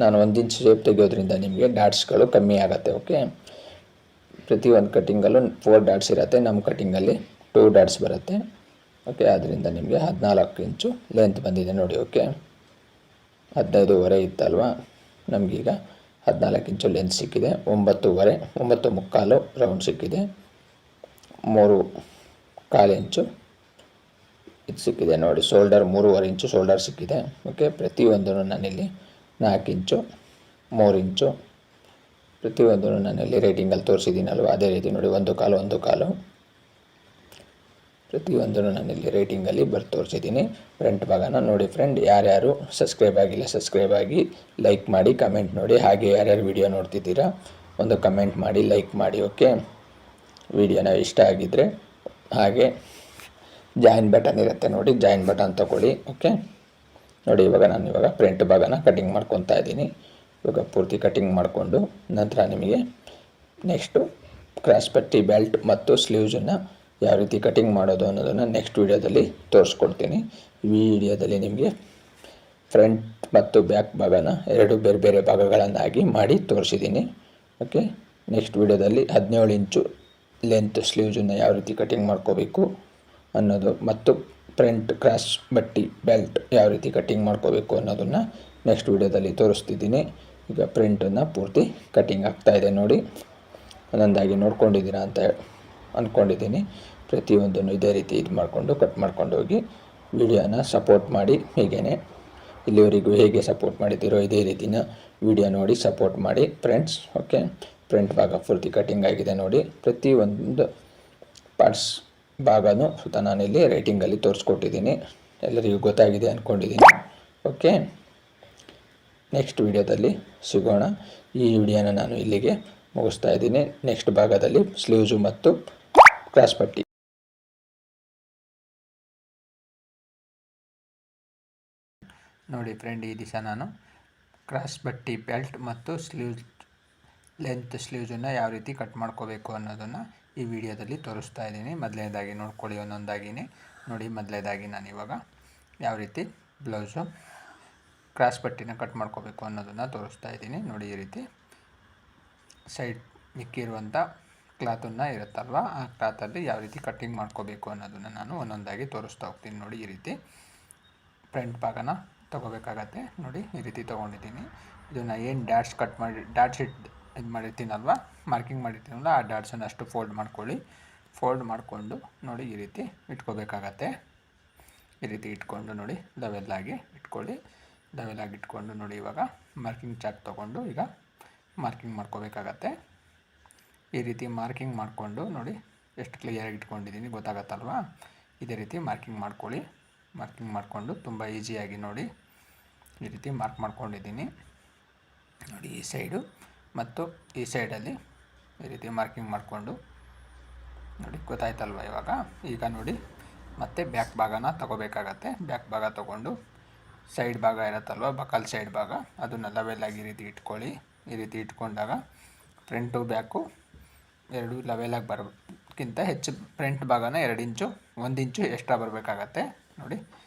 ನಾನು 1 ಇಂಚ್ ಶೇಪ್ ತೆಗೆಯೋದ್ರಿಂದ ನಿಮಗೆ ಡಾಟ್ಸ್ಗಳು ಕಮ್ಮಿ ಆಗುತ್ತೆ. ಓಕೆ, ಪ್ರತಿಯೊಂದು ಕಟ್ಟಿಂಗಲ್ಲೂ 4 ಡಾಟ್ಸ್ ಇರುತ್ತೆ, ನಮ್ಮ ಕಟ್ಟಿಂಗಲ್ಲಿ 2 ಡಾಟ್ಸ್ ಬರುತ್ತೆ. ಓಕೆ, ಆದ್ದರಿಂದ ನಿಮಗೆ 14 ಇಂಚು ಲೆಂತ್ ಬಂದಿದೆ ನೋಡಿ. ಓಕೆ, 15.5 ಇತ್ತಲ್ವ, ನಮಗೀಗ 14 ಇಂಚು ಲೆಂತ್ ಸಿಕ್ಕಿದೆ. 9.25 9.25 ರೌಂಡ್ ಸಿಕ್ಕಿದೆ. 3.25 ಇಂಚು ಇದು ಸಿಕ್ಕಿದೆ ನೋಡಿ. ಶೋಲ್ಡರ್ 3.25 ಇಂಚು ಶೋಲ್ಡರ್ ಸಿಕ್ಕಿದೆ. ಓಕೆ, ಪ್ರತಿಯೊಂದನ್ನು ನಾನಿಲ್ಲಿ 4 ಇಂಚು 3 ಇಂಚು ಪ್ರತಿಯೊಂದನ್ನು ನಾನಿಲ್ಲಿ ರೇಟಿಂಗಲ್ಲಿ ತೋರಿಸಿದ್ದೀನಲ್ವ, ಅದೇ ರೀತಿ ನೋಡಿ 1.25 ಪ್ರತಿಯೊಂದನ್ನು ನಾನಿಲ್ಲಿ ರೇಟಿಂಗಲ್ಲಿ ತೋರಿಸಿದ್ದೀನಿ. ಫ್ರಂಟ್ ಭಾಗನ ನೋಡಿ. ಫ್ರೆಂಡ್, ಯಾರ್ಯಾರು ಸಬ್ಸ್ಕ್ರೈಬ್ ಆಗಿಲ್ಲ ಸಬ್ಸ್ಕ್ರೈಬ್ ಆಗಿ, ಲೈಕ್ ಮಾಡಿ, ಕಮೆಂಟ್ ನೋಡಿ. ಹಾಗೆ ಯಾರ್ಯಾರು ವಿಡಿಯೋ ನೋಡ್ತಿದ್ದೀರಾ ಒಂದು ಕಮೆಂಟ್ ಮಾಡಿ, ಲೈಕ್ ಮಾಡಿ. ಓಕೆ, ವಿಡಿಯೋನ ಇಷ್ಟ ಆಗಿದ್ದರೆ ಹಾಗೆ ಜಾಯಿನ್ ಬಟನ್ ಇರುತ್ತೆ ನೋಡಿ, ಜಾಯಿನ್ ಬಟನ್ ತೊಗೊಳ್ಳಿ. ಓಕೆ ನೋಡಿ, ನಾನು ಫ್ರಂಟ್ ಭಾಗನ ಕಟಿಂಗ್ ಮಾಡ್ಕೊತಾ ಇದ್ದೀನಿ. ಇವಾಗ ಪೂರ್ತಿ ಕಟಿಂಗ್ ಮಾಡಿಕೊಂಡು ನಂತರ ನಿಮಗೆ ನೆಕ್ಸ್ಟು ಕ್ರಾಸ್ ಪಟ್ಟಿ ಬೆಲ್ಟ್ ಮತ್ತು ಸ್ಲೀವ್ಸನ್ನು ಯಾವ ರೀತಿ ಕಟಿಂಗ್ ಮಾಡೋದು ಅನ್ನೋದನ್ನು ನೆಕ್ಸ್ಟ್ ವೀಡಿಯೋದಲ್ಲಿ ತೋರಿಸ್ಕೊಡ್ತೀನಿ. ಈ ವಿಡಿಯೋದಲ್ಲಿ ನಿಮಗೆ ಫ್ರಂಟ್ ಮತ್ತು ಬ್ಯಾಕ್ ಭಾಗನ 2 ಬೇರೆ ಬೇರೆ ಭಾಗಗಳನ್ನಾಗಿ ಮಾಡಿ ತೋರಿಸಿದ್ದೀನಿ. ಓಕೆ, ನೆಕ್ಸ್ಟ್ ವೀಡಿಯೋದಲ್ಲಿ 17 ಇಂಚು ಲೆಂತ್ ಸ್ಲೀವ್ಸನ್ನು ಯಾವ ರೀತಿ ಕಟಿಂಗ್ ಮಾಡ್ಕೋಬೇಕು ಅನ್ನೋದು ಮತ್ತು ಫ್ರಂಟ್ ಕ್ರಾಸ್ ಬಟ್ಟಿ ಬೆಲ್ಟ್ ಯಾವ ರೀತಿ ಕಟಿಂಗ್ ಮಾಡ್ಕೋಬೇಕು ಅನ್ನೋದನ್ನು ನೆಕ್ಸ್ಟ್ ವೀಡಿಯೋದಲ್ಲಿ ತೋರಿಸ್ತಿದ್ದೀನಿ. ಈಗ ಪ್ರಿಂಟನ್ನು ಪೂರ್ತಿ ಕಟಿಂಗ್ ಆಗ್ತಾಯಿದೆ ನೋಡಿ. ಒಂದೊಂದಾಗಿ ನೋಡ್ಕೊಂಡಿದ್ದೀರಾ ಅಂತ ಅಂದ್ಕೊಂಡಿದ್ದೀನಿ. ಪ್ರತಿಯೊಂದನ್ನು ಇದೇ ರೀತಿ ಇದು ಮಾಡಿಕೊಂಡು ಕಟ್ ಮಾಡ್ಕೊಂಡು ಹೋಗಿ ವಿಡಿಯೋನ ಸಪೋರ್ಟ್ ಮಾಡಿ. ಹೀಗೇ ಇಲ್ಲಿವರೆಗೂ ಹೇಗೆ ಸಪೋರ್ಟ್ ಮಾಡಿದ್ದೀರೋ ಇದೇ ರೀತಿನ ವಿಡಿಯೋ ನೋಡಿ ಸಪೋರ್ಟ್ ಮಾಡಿ ಫ್ರೆಂಡ್ಸ್. ಓಕೆ, ಫ್ರಂಟ್ ಭಾಗ ಪೂರ್ತಿ ಕಟಿಂಗ್ ಆಗಿದೆ ನೋಡಿ. ಪ್ರತಿಯೊಂದು ಪಾರ್ಟ್ಸ್ ಭಾಗನೂ ಸುತ್ತ ನಾನಿಲ್ಲಿ ರೇಟಿಂಗಲ್ಲಿ ತೋರಿಸ್ಕೊಟ್ಟಿದ್ದೀನಿ. ಎಲ್ಲರಿಗೂ ಗೊತ್ತಾಗಿದೆ ಅಂದ್ಕೊಂಡಿದ್ದೀನಿ. ಓಕೆ, ನೆಕ್ಸ್ಟ್ ವಿಡಿಯೋದಲ್ಲಿ ಸಿಗೋಣ. ಈ ವಿಡಿಯೋನ ನಾನು ಇಲ್ಲಿಗೆ ಮುಗಿಸ್ತಾ ಇದ್ದೀನಿ. ನೆಕ್ಸ್ಟ್ ಭಾಗದಲ್ಲಿ ಸ್ಲೀವ್ಸು ಮತ್ತು ಕ್ರಾಸ್ ಪಟ್ಟಿ ನೋಡಿ. ಫ್ರೆಂಡ್, ಈ ದಿವಸ ನಾನು ಕ್ರಾಸ್ ಬಟ್ಟಿ ಬೆಲ್ಟ್ ಮತ್ತು ಲೆಂತ್ ಸ್ಲೀವ್ಸನ್ನು ಯಾವ ರೀತಿ ಕಟ್ ಮಾಡ್ಕೋಬೇಕು ಅನ್ನೋದನ್ನು ಈ ವಿಡಿಯೋದಲ್ಲಿ ತೋರಿಸ್ತಾ ಇದ್ದೀನಿ. ಮೊದಲನೇದಾಗಿ ನೋಡ್ಕೊಳ್ಳಿ ಒಂದೊಂದಾಗಿನೇ ನೋಡಿ. ಮೊದಲನೇದಾಗಿ ನಾನು ಇವಾಗ ಯಾವ ರೀತಿ ಬ್ಲೌಸು ಕ್ರಾಸ್ ಪಟ್ಟಿನ ಕಟ್ ಮಾಡ್ಕೋಬೇಕು ಅನ್ನೋದನ್ನು ತೋರಿಸ್ತಾ ಇದ್ದೀನಿ ನೋಡಿ. ಈ ರೀತಿ ಸೈಡ್ ಮಿಕ್ಕಿರುವಂಥ ಕ್ಲಾತನ್ನು ಇರುತ್ತಲ್ವ, ಆ ಕ್ಲಾತಲ್ಲಿ ಯಾವ ರೀತಿ ಕಟ್ಟಿಂಗ್ ಮಾಡ್ಕೋಬೇಕು ಅನ್ನೋದನ್ನು ನಾನು ಒಂದೊಂದಾಗಿ ತೋರಿಸ್ತಾ ಹೋಗ್ತೀನಿ. ನೋಡಿ ಈ ರೀತಿ ಫ್ರಂಟ್ ಭಾಗನ ತೊಗೋಬೇಕಾಗತ್ತೆ. ನೋಡಿ ಈ ರೀತಿ ತೊಗೊಂಡಿದ್ದೀನಿ. ಇದನ್ನು ಏನು ಡ್ಯಾಟ್ಸ್ ಕಟ್ ಮಾಡಿ ಡ್ಯಾಟ್ಸ್ ಇದು ಮಾಡಿರ್ತೀನಲ್ವ, ಮಾರ್ಕಿಂಗ್ ಮಾಡಿರ್ತೀನಲ್ಲ, ಆ ಡ್ಯಾಟ್ಸನ್ನು ಅಷ್ಟು ಫೋಲ್ಡ್ ಮಾಡ್ಕೊಳ್ಳಿ. ಫೋಲ್ಡ್ ಮಾಡಿಕೊಂಡು ನೋಡಿ ಈ ರೀತಿ ಇಟ್ಕೋಬೇಕಾಗತ್ತೆ. ಈ ರೀತಿ ಇಟ್ಕೊಂಡು ನೋಡಿ ಲೆವೆಲ್ಲಾಗಿ ಇಟ್ಕೊಳ್ಳಿ. ಲೆವೆಲ್ಲಾಗಿ ಇಟ್ಕೊಂಡು ನೋಡಿ ಇವಾಗ ಮಾರ್ಕಿಂಗ್ ಚಾಕ್ ತೊಗೊಂಡು ಈಗ ಮಾರ್ಕಿಂಗ್ ಮಾಡ್ಕೋಬೇಕಾಗತ್ತೆ. ಈ ರೀತಿ ಮಾರ್ಕಿಂಗ್ ಮಾಡಿಕೊಂಡು ನೋಡಿ ಎಷ್ಟು ಕ್ಲಿಯರಾಗಿ ಇಟ್ಕೊಂಡಿದ್ದೀನಿ ಗೊತ್ತಾಗತ್ತಲ್ವ. ಇದೇ ರೀತಿ ಮಾರ್ಕಿಂಗ್ ಮಾಡ್ಕೊಳ್ಳಿ. ಮಾರ್ಕಿಂಗ್ ಮಾಡಿಕೊಂಡು ತುಂಬ ಈಸಿಯಾಗಿ ನೋಡಿ ಈ ರೀತಿ ಮಾರ್ಕ್ ಮಾಡ್ಕೊಂಡಿದ್ದೀನಿ. ನೋಡಿ ಈ ಸೈಡು ಮತ್ತು ಈ ಸೈಡಲ್ಲಿ ಈ ರೀತಿ ಮಾರ್ಕಿಂಗ್ ಮಾಡಿಕೊಂಡು ನೋಡಿ ಗೊತ್ತಾಯ್ತಲ್ವ ಇವಾಗ. ಈಗ ನೋಡಿ ಮತ್ತೆ ಬ್ಯಾಕ್ ಭಾಗನ ತೊಗೋಬೇಕಾಗತ್ತೆ. ಬ್ಯಾಕ್ ಭಾಗ ತೊಗೊಂಡು ಸೈಡ್ ಭಾಗ ಇರುತ್ತಲ್ವ, ಬಕಲ್ ಸೈಡ್ ಭಾಗ, ಅದನ್ನು ಲೆವೆಲಾಗಿ ಈ ರೀತಿ ಇಟ್ಕೊಳ್ಳಿ. ಈ ರೀತಿ ಇಟ್ಕೊಂಡಾಗ ಫ್ರಂಟು ಬ್ಯಾಕು ಎರಡು ಲೆವೆಲಾಗಿ ಬರೋಕ್ಕಿಂತ ಹೆಚ್ಚು ಫ್ರಂಟ್ ಭಾಗನ 2 ಇಂಚು 1 ಇಂಚು ಎಕ್ಸ್ಟ್ರಾ ಬರಬೇಕಾಗತ್ತೆ. ನೋಡಿ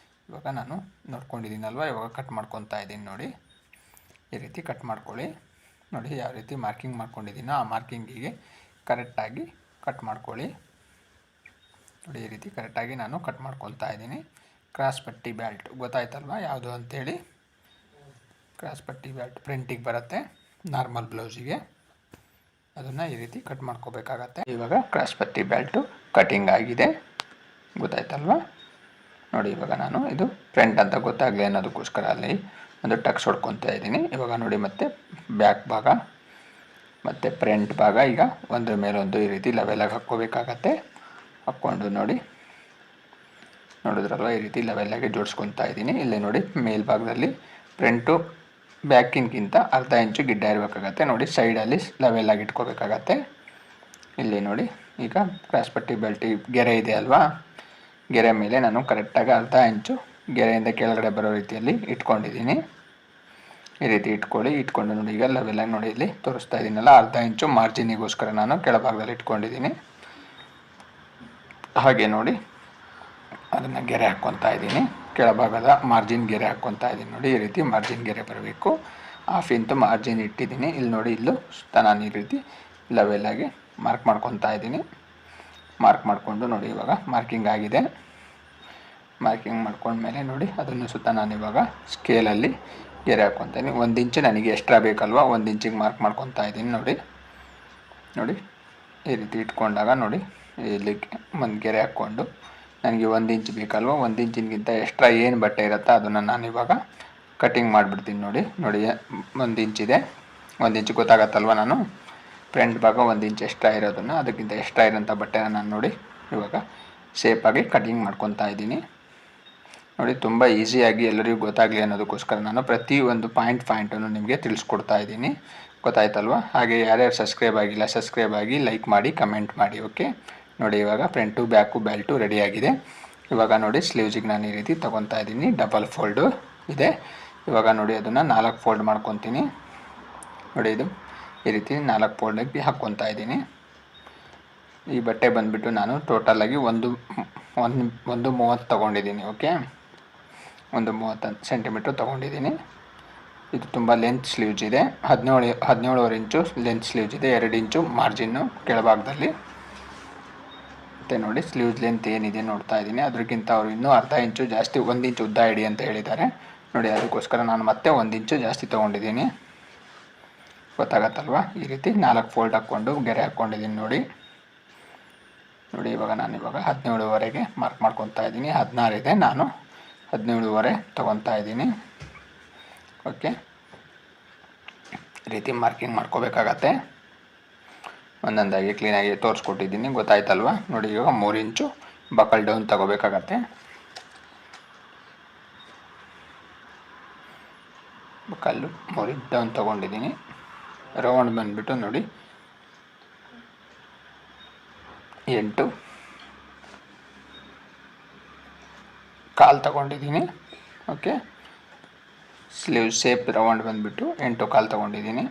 ಇವಾಗ ನಾನು ನೋಡ್ಕೊಂಡಿದ್ದೀನಲ್ವ, ಇವಾಗ ಕಟ್ ಮಾಡ್ಕೊತಾ ಇದ್ದೀನಿ. ನೋಡಿ ಈ ರೀತಿ ಕಟ್ ಮಾಡ್ಕೊಳ್ಳಿ. ನೋಡಿ ಯಾವ ರೀತಿ ಮಾರ್ಕಿಂಗ್ ಮಾಡ್ಕೊಂಡಿದ್ದೀನೋ ಆ ಮಾರ್ಕಿಂಗಿಗೆ ಕರೆಕ್ಟಾಗಿ ಕಟ್ ಮಾಡ್ಕೊಳ್ಳಿ. ನೋಡಿ ಈ ರೀತಿ ಕರೆಕ್ಟಾಗಿ ನಾನು ಕಟ್ ಮಾಡ್ಕೊತಾ ಇದ್ದೀನಿ. ಕ್ರಾಸ್ ಪಟ್ಟಿ ಬೆಲ್ಟ್ ಗೊತ್ತಾಯ್ತಲ್ವ ಯಾವುದು ಅಂಥೇಳಿ. ಕ್ರಾಸ್ ಪಟ್ಟಿ ಬೆಲ್ಟ್ ಫ್ರಂಟಿಗೆ ಬರುತ್ತೆ ನಾರ್ಮಲ್ ಬ್ಲೌಸಿಗೆ, ಅದನ್ನು ಈ ರೀತಿ ಕಟ್ ಮಾಡ್ಕೋಬೇಕಾಗತ್ತೆ. ಇವಾಗ ಕ್ರಾಸ್ ಪಟ್ಟಿ ಬೆಲ್ಟು ಕಟಿಂಗ್ ಆಗಿದೆ ಗೊತ್ತಾಯ್ತಲ್ವ. ನೋಡಿ ಇವಾಗ ನಾನು ಇದು ಫ್ರಂಟ್ ಅಂತ ಗೊತ್ತಾಗಲಿ ಅನ್ನೋದಕ್ಕೋಸ್ಕರ ಅಲ್ಲಿ ಒಂದು ಟಕ್ಸ್ ಹೊಡ್ಕೊತಾ ಇದ್ದೀನಿ. ಇವಾಗ ನೋಡಿ ಮತ್ತೆ ಬ್ಯಾಕ್ ಭಾಗ ಮತ್ತು ಫ್ರಂಟ್ ಭಾಗ ಈಗ ಒಂದ್ರ ಮೇಲೊಂದು ಈ ರೀತಿ ಲೆವೆಲಾಗಿ ಹಾಕ್ಕೋಬೇಕಾಗತ್ತೆ. ಹಾಕ್ಕೊಂಡು ನೋಡಿ ನೋಡಿದ್ರಲ್ವ ಈ ರೀತಿ ಲೆವೆಲಾಗಿ ಜೋಡಿಸ್ಕೊತಾ ಇದ್ದೀನಿ. ಇಲ್ಲಿ ನೋಡಿ ಮೇಲ್ಭಾಗದಲ್ಲಿ ಫ್ರಂಟು ಬ್ಯಾಕಿನ್ಗಿಂತ ಅರ್ಧ ಇಂಚು ಗಿಡ್ಡ ಇರಬೇಕಾಗತ್ತೆ. ನೋಡಿ ಸೈಡಲ್ಲಿ ಲೆವೆಲಾಗಿ ಇಟ್ಕೋಬೇಕಾಗತ್ತೆ. ಇಲ್ಲಿ ನೋಡಿ ಈಗ ಕ್ರಾಸ್ ಪಟ್ಟಿ ಬೆಲ್ಟ್ ಗೆರೆ ಇದೆ ಅಲ್ವಾ, ಗೆರೆ ಮೇಲೆ ನಾನು ಕರೆಕ್ಟಾಗಿ ಅರ್ಧ ಇಂಚು ಗೆರೆಯಿಂದ ಕೆಳಗಡೆ ಬರೋ ರೀತಿಯಲ್ಲಿ ಇಟ್ಕೊಂಡಿದ್ದೀನಿ. ಈ ರೀತಿ ಇಟ್ಕೊಳ್ಳಿ. ಇಟ್ಕೊಂಡು ನೋಡಿ ಈಗ ಲೆವೆಲಾಗಿ ನೋಡಿ ಇಲ್ಲಿ ತೋರಿಸ್ತಾ ಇದ್ದೀನಲ್ಲ, ಅರ್ಧ ಇಂಚು ಮಾರ್ಜಿನಿಗೋಸ್ಕರ ನಾನು ಕೆಳಭಾಗದಲ್ಲಿ ಇಟ್ಕೊಂಡಿದ್ದೀನಿ. ಹಾಗೆ ನೋಡಿ ಅದನ್ನು ಗೆರೆ ಹಾಕ್ಕೊತಾ ಇದ್ದೀನಿ. ಕೆಳಭಾಗದ ಮಾರ್ಜಿನ್ ಗೆರೆ ಹಾಕ್ಕೊತಾ ಇದ್ದೀನಿ. ನೋಡಿ ಈ ರೀತಿ ಮಾರ್ಜಿನ್ ಗೆರೆ ಬರಬೇಕು. 1/2 ಇಂಚು ಮಾರ್ಜಿನ್ ಇಟ್ಟಿದ್ದೀನಿ. ಇಲ್ಲಿ ನೋಡಿ ಇಲ್ಲೂ ಸುತ್ತ ನಾನು ಈ ರೀತಿ ಲೆವೆಲಾಗಿ ಮಾರ್ಕ್ ಮಾಡ್ಕೊತಾ ಇದ್ದೀನಿ. ಮಾರ್ಕ್ ಮಾಡಿಕೊಂಡು ನೋಡಿ ಇವಾಗ ಮಾರ್ಕಿಂಗ್ ಆಗಿದೆ. ಮಾರ್ಕಿಂಗ್ ಮಾಡ್ಕೊಂಡ್ಮೇಲೆ ನೋಡಿ ಅದನ್ನು ಸುತ್ತ ನಾನು ಇವಾಗ ಸ್ಕೇಲಲ್ಲಿ ಗೆರೆ ಹಾಕ್ಕೊತೀನಿ. 1 ಇಂಚು ನನಗೆ ಎಕ್ಸ್ಟ್ರಾ ಬೇಕಲ್ವ, 1 ಇಂಚಿಗೆ ಮಾರ್ಕ್ ಮಾಡ್ಕೊತಾ ಇದ್ದೀನಿ. ನೋಡಿ ನೋಡಿ ಈ ರೀತಿ ಇಟ್ಕೊಂಡಾಗ ನೋಡಿ ಇಲ್ಲಿ ಒಂದು ಗೆರೆ ಹಾಕ್ಕೊಂಡು ನನಗೆ 1 ಇಂಚ್ ಬೇಕಲ್ವ, 1 ಇಂಚಿಗಿಂತ ಎಕ್ಸ್ಟ್ರಾ ಏನು ಬಟ್ಟೆ ಇರುತ್ತೆ ಅದನ್ನು ನಾನು ಇವಾಗ ಕಟಿಂಗ್ ಮಾಡಿಬಿಡ್ತೀನಿ. ನೋಡಿ ನೋಡಿ 1 ಇಂಚಿದೆ, 1 ಇಂಚು ಗೊತ್ತಾಗತ್ತಲ್ವ. ನಾನು ಫ್ರಂಟ್ ಭಾಗ 1 ಇಂಚ್ ಎಕ್ಸ್ಟ್ರಾ ಇರೋದನ್ನು ಅದಕ್ಕಿಂತ ಎಕ್ಸ್ಟ್ರಾ ಇರೋಂಥ ಬಟ್ಟೆನ ನಾನು ನೋಡಿ ಇವಾಗ ಶೇಪಾಗಿ ಕಟಿಂಗ್ ಮಾಡ್ಕೊತಾ ಇದ್ದೀನಿ. ನೋಡಿ ತುಂಬ ಈಸಿಯಾಗಿ ಎಲ್ಲರಿಗೂ ಗೊತ್ತಾಗಲಿ ಅನ್ನೋದಕ್ಕೋಸ್ಕರ ನಾನು ಪ್ರತಿಯೊಂದು ಪಾಯಿಂಟನ್ನು ನಿಮಗೆ ತಿಳಿಸ್ಕೊಡ್ತಾ ಇದ್ದೀನಿ ಗೊತ್ತಾಯ್ತಲ್ವ. ಹಾಗೆ ಯಾರ್ಯಾರು ಸಬ್ಸ್ಕ್ರೈಬ್ ಆಗಿಲ್ಲ ಸಬ್ಸ್ಕ್ರೈಬ್ ಆಗಿ, ಲೈಕ್ ಮಾಡಿ, ಕಮೆಂಟ್ ಮಾಡಿ. ಓಕೆ ನೋಡಿ ಇವಾಗ ಫ್ರಂಟು ಬ್ಯಾಕು ಬೆಲ್ಟು ರೆಡಿಯಾಗಿದೆ. ಇವಾಗ ನೋಡಿ ಸ್ಲೀವ್ಸಿಗೆ ನಾನು ಈ ರೀತಿ ತೊಗೊತಾ ಇದ್ದೀನಿ. ಡಬಲ್ ಫೋಲ್ಡು ಇದೆ. ಇವಾಗ ನೋಡಿ ಅದನ್ನು 4 ಫೋಲ್ಡ್ ಮಾಡ್ಕೊತೀನಿ. ನೋಡಿ ಇದು ಈ ರೀತಿ 4 ಫೋಲ್ಡಾಗಿ ಹಾಕ್ಕೊತಾ ಇದ್ದೀನಿ. ಈ ಬಟ್ಟೆ ಬಂದುಬಿಟ್ಟು ನಾನು ಟೋಟಲಾಗಿ ಒಂದು 30 ತೊಗೊಂಡಿದ್ದೀನಿ. ಓಕೆ 30 ಸೆಂಟಿಮೀಟ್ರ್ ತೊಗೊಂಡಿದ್ದೀನಿ. ಇದು ತುಂಬ ಲೆಂತ್ ಸ್ಲೀವ್ಸ್ ಇದೆ. 17 ಇಂಚು ಲೆಂತ್ ಸ್ಲೀವ್ಸ್ ಇದೆ. 2 ಇಂಚು ಮಾರ್ಜಿನ್ನು ಕೆಳಭಾಗದಲ್ಲಿ. ಮತ್ತು ನೋಡಿ ಸ್ಲೀವ್ಸ್ ಲೆಂತ್ ಏನಿದೆ ನೋಡ್ತಾ ಇದ್ದೀನಿ. ಅದಕ್ಕಿಂತ ಅವರು ಇನ್ನೂ ಅರ್ಧ ಇಂಚು ಜಾಸ್ತಿ 1 ಇಂಚು ಉದ್ದ ಇಡಿ ಅಂತ ಹೇಳಿದ್ದಾರೆ. ನೋಡಿ ಅದಕ್ಕೋಸ್ಕರ ನಾನು ಮತ್ತೆ 1 ಇಂಚು ಜಾಸ್ತಿ ತೊಗೊಂಡಿದ್ದೀನಿ ಗೊತ್ತಾಗತ್ತಲ್ವ. ಈ ರೀತಿ 4 ಫೋಲ್ಡ್ ಹಾಕ್ಕೊಂಡು ಗೆರೆ ಹಾಕ್ಕೊಂಡಿದ್ದೀನಿ. ನೋಡಿ ನೋಡಿ ಇವಾಗ ನಾನು 17ವರೆಗೆ ಮಾರ್ಕ್ ಮಾಡ್ಕೊತಾ ಇದ್ದೀನಿ. 16 ಇದೆ, ನಾನು 17ವರೆ ತೊಗೊತಾ ಇದ್ದೀನಿ. ಓಕೆ ಈ ರೀತಿ ಮಾರ್ಕಿಂಗ್ ಮಾಡ್ಕೋಬೇಕಾಗತ್ತೆ. ಒಂದೊಂದಾಗಿ ಕ್ಲೀನಾಗಿ ತೋರಿಸ್ಕೊಟ್ಟಿದ್ದೀನಿ ಗೊತ್ತಾಯ್ತಲ್ವ. ನೋಡಿ ಇವಾಗ 3 ಇಂಚು buccal down ತಗೋಬೇಕಾಗತ್ತೆ. Buckle 3 inch down ತೊಗೊಂಡಿದ್ದೀನಿ. ರೌಂಡ್ ಬಂದುಬಿಟ್ಟು ನೋಡಿ 8 ಕಾಲು ತೊಗೊಂಡಿದ್ದೀನಿ. ಓಕೆ ಸ್ಲೀವ್ ಶೇಪ್ ರೌಂಡ್ ಬಂದುಬಿಟ್ಟು 8 ಕಾಲು ತೊಗೊಂಡಿದ್ದೀನಿ.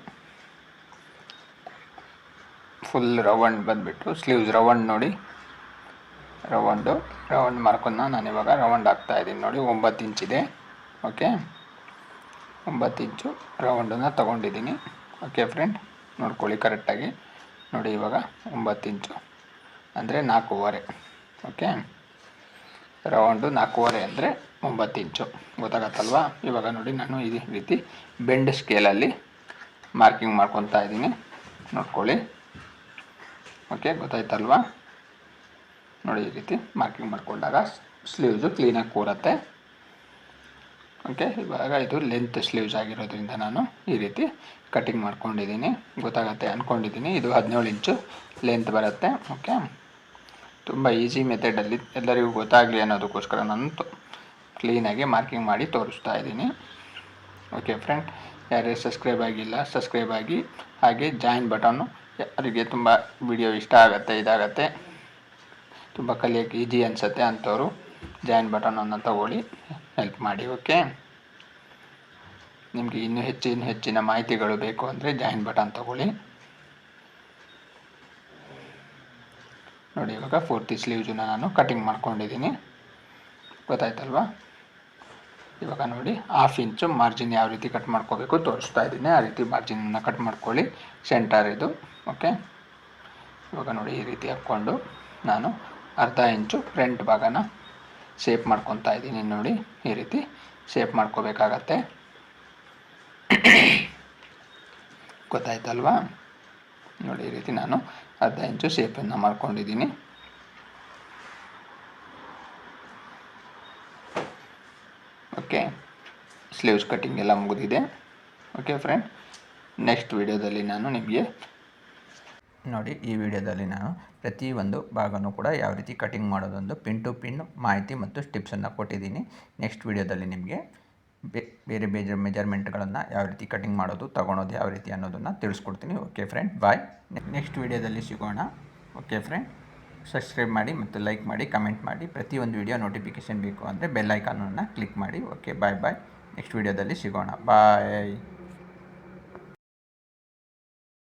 ಫುಲ್ ರೌಂಡ್ ಬಂದುಬಿಟ್ಟು ಸ್ಲೀವ್ಸ್ ರೌಂಡ್ ನೋಡಿ ರೌಂಡ್ ಮಾರ್ಕನ್ನು ನಾನು ಇವಾಗ ರೌಂಡ್ ಹಾಕ್ತಾಯಿದ್ದೀನಿ. ನೋಡಿ 9 ಇಂಚಿದೆ. ಓಕೆ 9 ಇಂಚು ರೌಂಡನ್ನು ತೊಗೊಂಡಿದ್ದೀನಿ. ಓಕೆ ಫ್ರೆಂಡ್ ನೋಡ್ಕೊಳ್ಳಿ ಕರೆಕ್ಟಾಗಿ ನೋಡಿ ಇವಾಗ 9 ಇಂಚು ಅಂದರೆ 4.5. ಓಕೆ, ರೌಂಡು 4.5 ಅಂದರೆ 9 ಇಂಚು, ಗೊತ್ತಾಗತ್ತಲ್ವಾ? ಇವಾಗ ನೋಡಿ ನಾನು ಈ ರೀತಿ ಬೆಂಡ್ ಸ್ಕೇಲಲ್ಲಿ ಮಾರ್ಕಿಂಗ್ ಮಾಡ್ಕೊತಾ ಇದ್ದೀನಿ, ನೋಡ್ಕೊಳ್ಳಿ. ಓಕೆ, ಗೊತ್ತಾಯ್ತಲ್ವಾ? ನೋಡಿ ಈ ರೀತಿ ಮಾರ್ಕಿಂಗ್ ಮಾಡಿಕೊಂಡಾಗ ಸ್ಲೀವ್ಸು ಕ್ಲೀನಾಗಿ ಕೂರತ್ತೆ. ಓಕೆ, ಇವಾಗ ಇದು ಲೆಂತ್ ಸ್ಲೀವ್ಸ್ ಆಗಿರೋದ್ರಿಂದ ನಾನು ಈ ರೀತಿ ಕಟಿಂಗ್ ಮಾಡ್ಕೊಂಡಿದ್ದೀನಿ, ಗೊತ್ತಾಗತ್ತೆ ಅಂದ್ಕೊಂಡಿದ್ದೀನಿ. ಇದು 17 ಇಂಚು ಲೆಂತ್ ಬರುತ್ತೆ. ಓಕೆ, ತುಂಬ ಈಸಿ ಮೆಥಡಲ್ಲಿ ಎಲ್ಲರಿಗೂ ಗೊತ್ತಾಗಲಿ ಅನ್ನೋದಕ್ಕೋಸ್ಕರ ನಾನು ಕ್ಲೀನಾಗಿ ಮಾರ್ಕಿಂಗ್ ಮಾಡಿ ತೋರಿಸ್ತಾ ಇದ್ದೀನಿ. ಓಕೆ ಫ್ರೆಂಡ್, ಯಾರ್ಯಾರು ಸಬ್ಸ್ಕ್ರೈಬ್ ಆಗಿಲ್ಲ ಸಬ್ಸ್ಕ್ರೈಬ್ ಆಗಿ, ಹಾಗೆ ಜಾಯಿನ್ ಬಟನ್ನು ಯಾರಿಗೆ ತುಂಬ ವಿಡಿಯೋ ಇಷ್ಟ ಆಗುತ್ತೆ, ಇದಾಗತ್ತೆ, ತುಂಬ ಕಲಿಯೋಕ್ಕೆ ಈಜಿ ಅನಿಸುತ್ತೆ ಅಂಥವ್ರು ಜಾಯಿನ್ ಬಟನನ್ನು ತಗೊಳ್ಳಿ, ಹೆಲ್ಪ್ ಮಾಡಿ. ಓಕೆ, ನಿಮಗೆ ಇನ್ನೂ ಹೆಚ್ಚಿನ ಮಾಹಿತಿಗಳು ಬೇಕು ಅಂದರೆ ಜಾಯಿನ್ ಬಟನ್ ತಗೊಳ್ಳಿ. ನೋಡಿ ಇವಾಗ ಪೂರ್ತಿ ಸ್ಲೀವ್ಸನ್ನ ನಾನು ಕಟಿಂಗ್ ಮಾಡ್ಕೊಂಡಿದ್ದೀನಿ, ಗೊತ್ತಾಯ್ತಲ್ವಾ? ಇವಾಗ ನೋಡಿ 1/2 ಇಂಚು ಮಾರ್ಜಿನ್ ಯಾವ ರೀತಿ ಕಟ್ ಮಾಡ್ಕೋಬೇಕು ತೋರಿಸ್ತಾ ಇದ್ದೀನಿ. ಆ ರೀತಿ ಮಾರ್ಜಿನನ್ನು ಕಟ್ ಮಾಡ್ಕೊಳ್ಳಿ, ಸೆಂಟರ್ ಇದು. ಓಕೆ, ಇವಾಗ ನೋಡಿ ಈ ರೀತಿ ಹಾಕ್ಕೊಂಡು ನಾನು 1/2 ಇಂಚು ಫ್ರಂಟ್ ಭಾಗನ ಶೇಪ್ ಮಾಡ್ಕೊತಾ ಇದ್ದೀನಿ. ನೋಡಿ ಈ ರೀತಿ ಶೇಪ್ ಮಾಡ್ಕೋಬೇಕಾಗತ್ತೆ, ಗೊತ್ತಾಯ್ತಲ್ವಾ? ನೋಡಿ ಈ ರೀತಿ ನಾನು 1/2 ಇಂಚು ಶೇಪನ್ನು ಮಾಡ್ಕೊಂಡಿದ್ದೀನಿ. ಓಕೆ, ಸ್ಲೀವ್ಸ್ ಕಟ್ಟಿಂಗ್ ಎಲ್ಲ ಮುಗಿದಿದೆ. ಓಕೆ ಫ್ರೆಂಡ್, ನೆಕ್ಸ್ಟ್ ವಿಡಿಯೋದಲ್ಲಿ ನಾನು ನಿಮಗೆ ನೋಡಿ, ಈ ವಿಡಿಯೋದಲ್ಲಿ ನಾನು ಪ್ರತಿಯೊಂದು ಭಾಗನೂ ಕೂಡ ಯಾವ ರೀತಿ ಕಟಿಂಗ್ ಮಾಡೋದೊಂದು ಪಿನ್ ಟು ಪಿನ್ ಮಾಹಿತಿ ಮತ್ತು ಟಿಪ್ಸನ್ನು ಕೊಟ್ಟಿದ್ದೀನಿ. ನೆಕ್ಸ್ಟ್ ವಿಡಿಯೋದಲ್ಲಿ ನಿಮಗೆ ಬೇರೆ ಮೆಜರ್ಮೆಂಟ್ಗಳನ್ನು ಯಾವ ರೀತಿ ಕಟಿಂಗ್ ಮಾಡೋದು, ತಗೊಳೋದು ಯಾವ ರೀತಿ ಅನ್ನೋದನ್ನು ತಿಳಿಸ್ಕೊಡ್ತೀನಿ. ಓಕೆ ಫ್ರೆಂಡ್, ಬಾಯ್. ನೆಕ್ಸ್ಟ್ ವಿಡಿಯೋದಲ್ಲಿ ಸಿಗೋಣ. ಓಕೆ ಫ್ರೆಂಡ್, ಸಬ್ಸ್ಕ್ರೈಬ್ ಮಾಡಿ ಮತ್ತು ಲೈಕ್ ಮಾಡಿ, ಕಮೆಂಟ್ ಮಾಡಿ. ಪ್ರತಿಯೊಂದು ವಿಡಿಯೋ ನೋಟಿಫಿಕೇಷನ್ ಬೇಕು ಅಂದರೆ ಬೆಲ್ ಐಕಾನನ್ನು ಕ್ಲಿಕ್ ಮಾಡಿ. ಓಕೆ, ಬಾಯ್. ನೆಕ್ಸ್ಟ್ ವಿಡಿಯೋದಲ್ಲಿ ಸಿಗೋಣ. ಬಾಯ್.